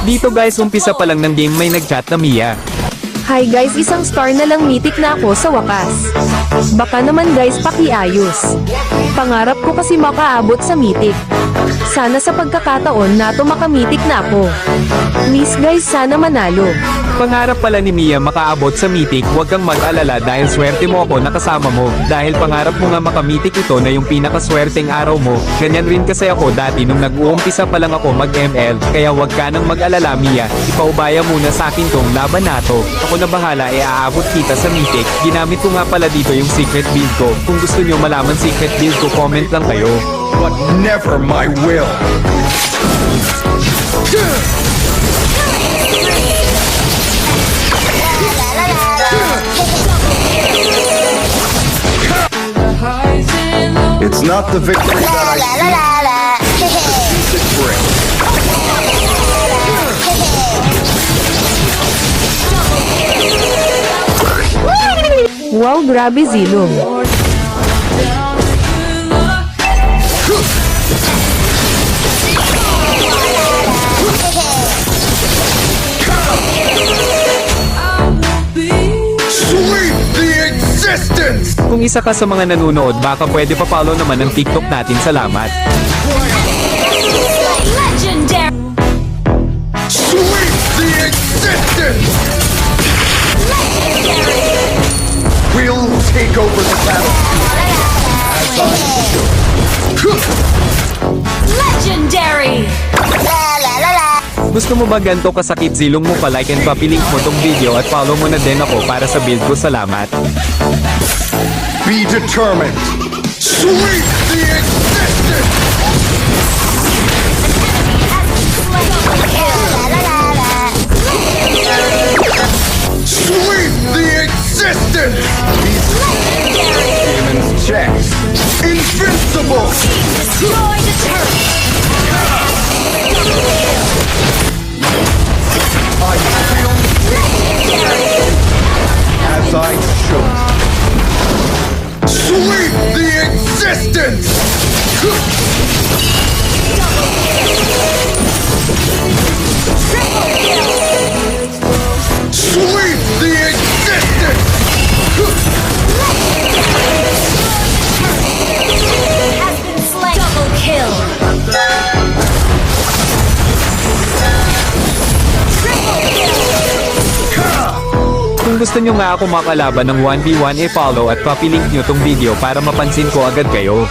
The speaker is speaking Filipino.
Dito guys, umpisa pa lang ng game may nag-chat na Mia. Hi guys, isang star na lang mythic na ako sa wakas. Baka naman guys pakiayos. Pangarap ko kasi makaabot sa mythic. Sana sa pagkakataon na to makamitik na ako. Please guys, sana manalo. Pangarap pala ni Mia makaabot sa Mythic, huwag kang mag-alala dahil swerte mo ako nakasama mo. Dahil pangarap mo nga makamitik ito na yung pinakaswerteng araw mo. Ganyan rin kasi ako dati nung nag-uumpisa pa lang ako mag-ML. Kaya huwag ka nang mag-alala Mia, ipaubaya muna sa akin tong laban na to. Ako na bahala aabot kita sa Mythic. Ginamit ko nga pala dito yung secret build ko. Kung gusto nyo malaman secret build ko, comment lang kayo. But never my will. It's not the victory that I seek, it brings. Wow, grabe Zilong. Sweep the existence! Kung isa ka sa mga nanonood, baka pwede pa-follow naman ang TikTok natin. Salamat. Legendary! Sweep the existence! We'll take over the battle. Legendary! Gusto mo ba ganito kasakit Zilong mo pa-like and pa-link mo tong video at follow mo na din ako para sa build ko. Salamat. Be determined. Sweep the existence! Sweep the existence! Demon's checks. Invincible! Destroy the turret! I feel as I should. Sweep the existence! Sweep the existence! Has been slain! Double kill! Kung gusto nyo nga ako makalaban ng 1v1, follow at pa-link nyo tong video para mapansin ko agad kayo.